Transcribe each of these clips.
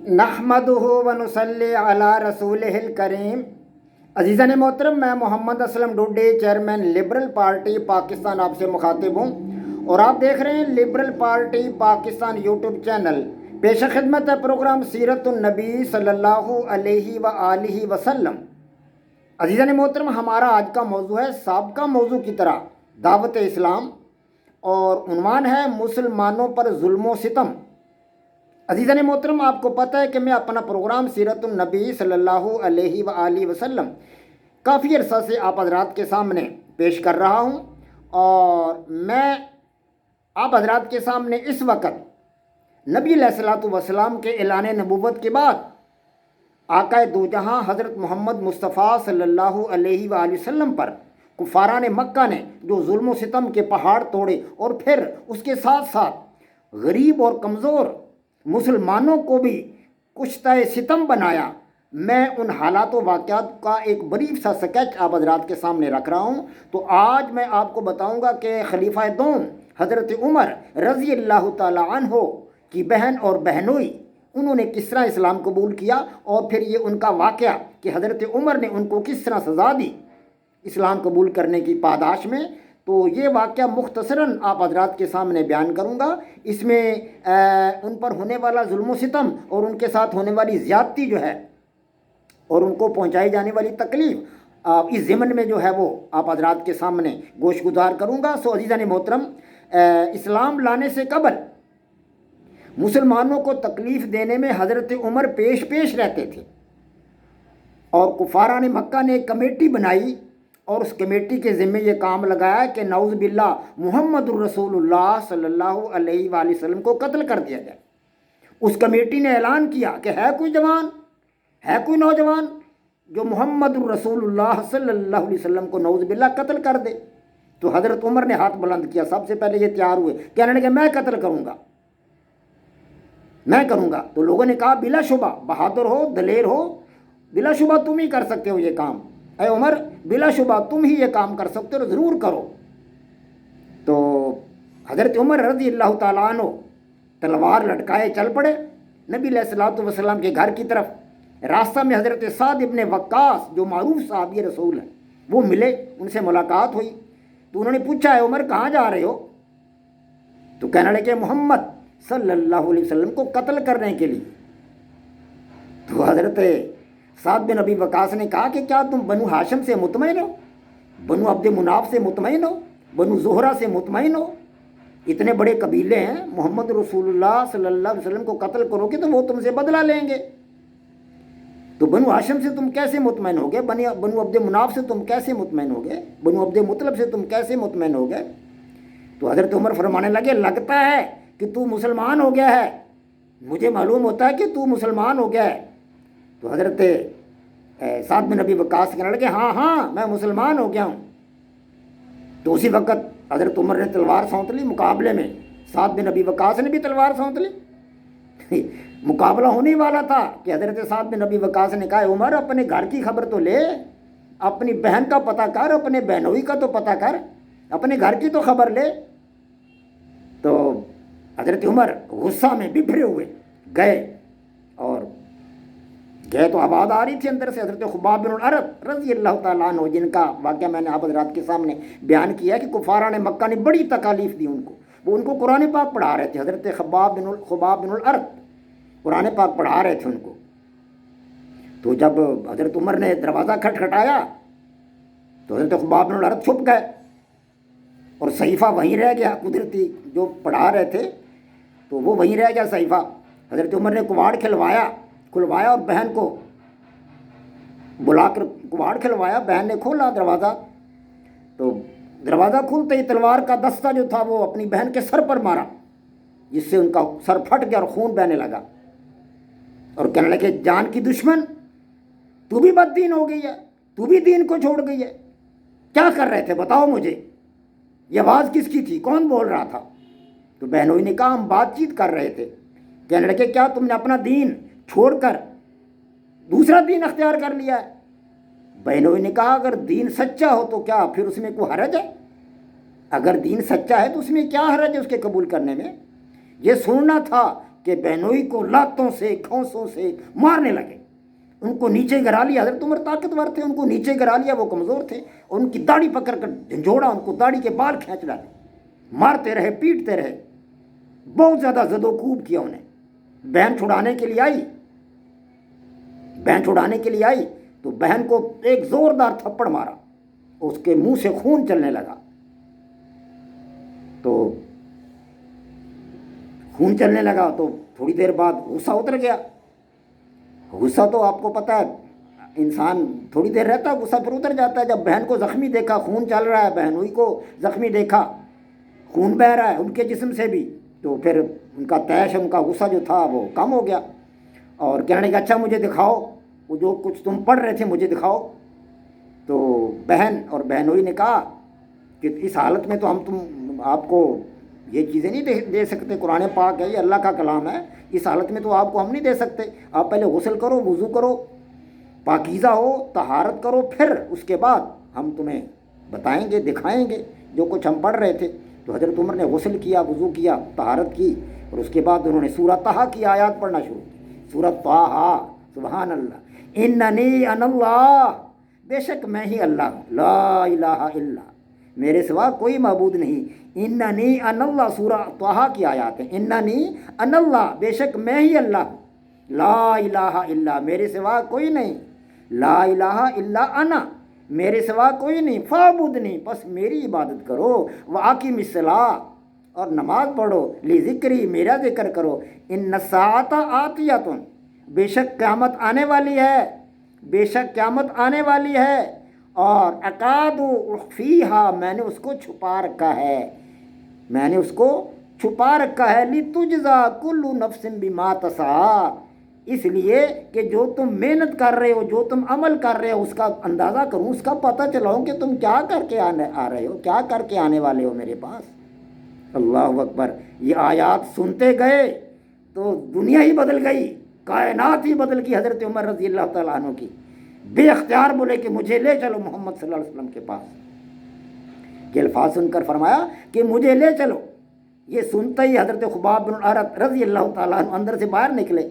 نحمدہ ونصلی علی رسولہ الکریم۔ عزیزان محترم، میں محمد اسلم ڈوڈے، چیئرمین لبرل پارٹی پاکستان، آپ سے مخاطب ہوں اور آپ دیکھ رہے ہیں liberal party Pakistan YouTube channel. پیش خدمت ہے پروگرام سیرت النبی صلی اللہ علیہ وآلہ وسلم۔ عزیزان محترم، ہمارا آج کا موضوع ہے سابقہ موضوع کی طرح دعوت اسلام، اور عنوان ہے مسلمانوں پر ظلم و ستم۔ عزیزان محترم، آپ کو پتہ ہے کہ میں اپنا پروگرام سیرت النبی صلی اللہ علیہ وآلہ وسلم کافی عرصہ سے آپ حضرات کے سامنے پیش کر رہا ہوں، اور میں آپ حضرات کے سامنے اس وقت نبی علیہ الصلوۃ والسلام کے اعلان نبوت کے بعد آقا دو جہاں حضرت محمد مصطفیٰ صلی اللہ علیہ وآلہ وسلم پر کفاران مکہ نے جو ظلم و ستم کے پہاڑ توڑے، اور پھر اس کے ساتھ ساتھ غریب اور کمزور مسلمانوں کو بھی کشتہ ستم بنایا، میں ان حالات و واقعات کا ایک بریف سا سکیچ آپ حضرات کے سامنے رکھ رہا ہوں۔ تو آج میں آپ کو بتاؤں گا کہ خلیفہ دوم حضرت عمر رضی اللہ تعالی عنہ کی بہن اور بہنوئی انہوں نے کس طرح اسلام قبول کیا، اور پھر یہ ان کا واقعہ کہ حضرت عمر نے ان کو کس طرح سزا دی اسلام قبول کرنے کی پاداش میں۔ تو یہ واقعہ مختصراً آپ حضرات کے سامنے بیان کروں گا۔ اس میں ان پر ہونے والا ظلم و ستم اور ان کے ساتھ ہونے والی زیادتی جو ہے اور ان کو پہنچائی جانے والی تکلیف اس ضمن میں جو ہے وہ آپ حضرات کے سامنے گوش گزار کروں گا۔ سو عزیزان محترم، اسلام لانے سے قبل مسلمانوں کو تکلیف دینے میں حضرت عمر پیش رہتے تھے، اور کفاران مکہ نے ایک کمیٹی بنائی اور اس کمیٹی کے ذمے یہ کام لگایا کہ نعوذ باللہ محمد الرسول اللہ صلی اللہ علیہ وآلہ وسلم کو قتل کر دیا جائے۔ اس کمیٹی نے اعلان کیا کہ ہے کوئی جوان، ہے کوئی نوجوان جو محمد الرسول اللہ صلی اللہ علیہ وسلم کو نعوذ باللہ قتل کر دے۔ تو حضرت عمر نے ہاتھ بلند کیا، سب سے پہلے یہ تیار ہوئے، کہنے لگے میں قتل کروں گا، میں کروں گا۔ تو لوگوں نے کہا بلا شبہ بہادر ہو، دلیر ہو، بلا شبہ تم ہی کر سکتے ہو یہ کام، اے عمر بلا شبہ تم ہی یہ کام کر سکتے ہو، ضرور کرو۔ تو حضرت عمر رضی اللہ تعالیٰ عنہ تلوار لٹکائے چل پڑے نبی علیہ الصلوۃ والسلام کے گھر کی طرف۔ راستہ میں حضرت سعد ابن وقاص جو معروف صحابی رسول ہیں وہ ملے، ان سے ملاقات ہوئی۔ تو انہوں نے پوچھا اے عمر کہاں جا رہے ہو؟ تو کہنے لگے محمد صلی اللہ علیہ وسلم کو قتل کرنے کے لیے۔ تو حضرت سعد بن ابی وقاص نے کہا کہ کیا تم بنو ہاشم سے مطمئن ہو، بنو عبد مناف سے مطمئن ہو، بنو زہرہ سے مطمئن ہو؟ اتنے بڑے قبیلے ہیں، محمد رسول اللہ صلی اللہ علیہ وسلم کو قتل کرو گے تو وہ تم سے بدلہ لیں گے، تو بنو ہاشم سے تم کیسے مطمئن ہو گئے، بنو عبد مناف سے تم کیسے مطمئن ہو گئے، بنو عبد مطلب سے تم کیسے مطمئن ہو گئے؟ تو حضرت عمر فرمانے لگے لگتا ہے کہ تو مسلمان ہو گیا ہے، مجھے معلوم ہوتا ہے کہ تو مسلمان ہو گیا ہے۔ تو حضرت سعد بن ابی وقاص کہنے لگے ہاں میں مسلمان ہو گیا ہوں۔ تو اسی وقت حضرت عمر نے تلوار سونت لی، مقابلے میں سعد بن ابی وقاص نے بھی تلوار سونت لی۔ مقابلہ ہونے والا تھا کہ حضرت سعد بن ابی وقاص نے کہا عمر اپنے گھر کی خبر تو لے، اپنی بہن کا پتہ کر، اپنے بہنوئی کا تو پتہ کر، اپنے گھر کی تو خبر لے۔ تو حضرت عمر غصہ میں بفرے ہوئے گئے تو آواز آ رہی تھی اندر سے حضرت خباب بن الارت رضی اللہ تعالیٰ عنہ، جن کا واقعہ میں نے آپ حضرات کے سامنے بیان کیا کہ کفاران مکہ نے بڑی تکالیف دی ان کو، وہ ان کو قرآن پاک پڑھا رہے تھے۔ حضرت خباب بن الارت قرآن پاک پڑھا رہے تھے ان کو۔ تو جب حضرت عمر نے دروازہ کھٹکھٹایا تو حضرت خباب بن الارت چھپ گئے، اور صحیفہ وہیں رہ گیا، قدرتی جو پڑھا رہے تھے تو وہ وہیں رہ گیا صحیفہ۔ حضرت عمر نے کواڑ کھلوایا اور بہن کو بلا کر کواڑ کھلوایا، بہن نے کھولا دروازہ۔ تو دروازہ کھولتے ہی تلوار کا دستہ جو تھا وہ اپنی بہن کے سر پر مارا، جس سے ان کا سر پھٹ گیا اور خون بہنے لگا، اور کہنے لگے جان کی دشمن تو بھی بد دین ہو گئی ہے، تو بھی دین کو چھوڑ گئی ہے، کیا کر رہے تھے بتاؤ مجھے، یہ آواز کس کی تھی، کون بول رہا تھا؟ تو بہنوئی نے کہا ہم بات چیت کر رہے تھے۔ کہنے لگے کیا تم نے اپنا دین چھوڑ کر دوسرا دین اختیار کر لیا ہے؟ بہنوئی نے کہا اگر دین سچا ہو تو کیا پھر اس میں کوئی حرج ہے؟ اگر دین سچا ہے تو اس میں کیا حرج ہے اس کے قبول کرنے میں؟ یہ سننا تھا کہ بہنوئی کو لاتوں سے کھونسوں سے مارنے لگے، ان کو نیچے گرا لیا۔ حضرت عمر طاقتور تھے، ان کو نیچے گرا لیا، وہ کمزور تھے، ان کی داڑھی پکڑ کر جھنجھوڑا، ان کو داڑھی کے بال کھینچ ڈالے، مارتے رہے، پیٹتے رہے، بہت زیادہ زد و کوب کیا انہیں۔ بہن چھڑانے کے لیے آئی، بہن چھڑانے کے لیے آئی تو بہن کو ایک زوردار تھپڑ مارا، اس کے منہ سے خون چلنے لگا، تو خون چلنے لگا تو تھوڑی دیر بعد غصہ اتر گیا۔ غصہ تو آپ کو پتہ ہے، انسان تھوڑی دیر رہتا ہے، غصہ پھر اتر جاتا ہے۔ جب بہن کو زخمی دیکھا، خون چل رہا ہے، بہنوئی کو زخمی دیکھا، خون بہہ رہا ہے ان کے جسم سے بھی، تو پھر ان کا طیش، ان کا غصہ جو تھا وہ کم ہو گیا، اور کہنے کہ اچھا مجھے دکھاؤ وہ جو کچھ تم پڑھ رہے تھے، مجھے دکھاؤ۔ تو بہن اور بہنوئی نے کہا کہ اس حالت میں تو ہم آپ کو یہ چیزیں نہیں دے سکتے، قرآن پاک ہے، یہ اللہ کا کلام ہے، اس حالت میں تو آپ کو ہم نہیں دے سکتے، آپ پہلے غسل کرو، وضو کرو، پاکیزہ ہو، طہارت کرو، پھر اس کے بعد ہم تمہیں بتائیں گے، دکھائیں گے جو کچھ ہم پڑھ رہے تھے۔ تو حضرت عمر نے غسل کیا، وضو کیا، طہارت کی، اور اس کے بعد انہوں نے سورہ طٰہٰ کی آیات پڑھنا شروع کی۔ سورہ طٰہٰ، سبحان اللہ، اننی انا اللہ، بے شک میں ہی اللہ ہوں، لا الہ الا، میرے سوا کوئی معبود نہیں، اننی انا اللہ، سورہ طٰہٰ کی آیات ہیں، اننی انا اللہ، بے شک میں ہی اللہ ہوں، لا الہ الا، میرے سوا کوئی نہیں، لا الہ الا انا، میرے سوا کوئی نہیں، فاعبدنی، بس میری عبادت کرو، واقم الصلاۃ، اور نماز پڑھو، لذکری، میرا ذکر کرو، ان الساعۃ آتیۃ، بے شک قیامت آنے والی ہے، بے شک قیامت آنے والی ہے، اور اکاد اخفیہا، میں نے اس کو چھپا رکھا ہے، میں نے اس کو چھپا رکھا ہے، لتجزا کل نفس بما تسعی، اس لیے کہ جو تم محنت کر رہے ہو، جو تم عمل کر رہے ہو، اس کا اندازہ کروں، اس کا پتہ چلاؤں کہ تم کیا کر کے آ رہے ہو، کیا کر کے آنے والے ہو میرے پاس۔ اللہ اکبر، یہ آیات سنتے گئے تو دنیا ہی بدل گئی، کائنات ہی بدل گئی۔ حضرت عمر رضی اللہ تعالیٰ عنہ کی بے اختیار بولے کہ مجھے لے چلو محمد صلی اللہ علیہ وسلم کے پاس، یہ الفاظ سن کر فرمایا کہ مجھے لے چلو۔ یہ سنتا ہی حضرت خباب بن الارت رضی اللہ تعالیٰ عنہ اندر سے باہر نکلے،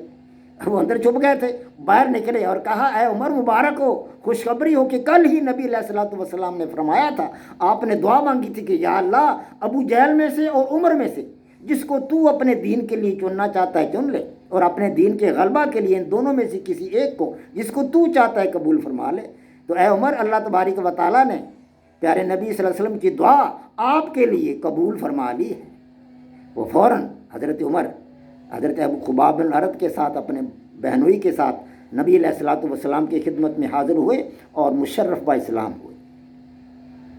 وہ اندر چھپ گئے تھے، باہر نکلے اور کہا اے عمر مبارک ہو، خوشخبری ہو کہ کل ہی نبی علیہ الصلوۃ والسلام نے فرمایا تھا، آپ نے دعا مانگی تھی کہ یا اللہ، ابو جہل میں سے اور عمر میں سے جس کو تو اپنے دین کے لیے چننا چاہتا ہے چن لے، اور اپنے دین کے غلبہ کے لیے ان دونوں میں سے کسی ایک کو جس کو تو چاہتا ہے قبول فرما لے۔ تو اے عمر، اللہ تبارک و تعالیٰ نے پیارے نبی صلی اللہ علیہ وسلم کی دعا آپ کے لیے قبول فرما لی ہے۔ وہ فوراً حضرت عمر حضرت ابو خباب بن الارت کے ساتھ، اپنے بہنوئی کے ساتھ نبی علیہ الصلوۃ والسلام کی خدمت میں حاضر ہوئے اور مشرف با اسلام ہوئے۔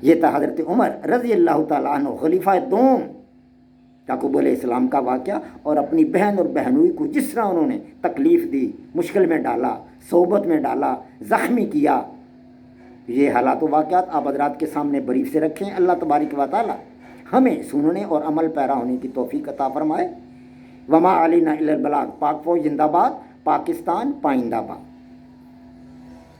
یہ تھا حضرت عمر رضی اللہ تعالیٰ عنہ، خلیفہ دوم، قبول اسلام کا واقعہ، اور اپنی بہن اور بہنوئی کو جس طرح انہوں نے تکلیف دی، مشکل میں ڈالا، صحبت میں ڈالا، زخمی کیا۔ یہ حالات و واقعات آپ حضرات کے سامنے بریف سے رکھیں۔ اللہ تبارک و تعالیٰ ہمیں سننے اور عمل پیرا ہونے کی توفیق عطا فرمائے۔ وما علینا الا البلاغ۔ پاک فوج زندہ باد، پاکستان پائندہ باد۔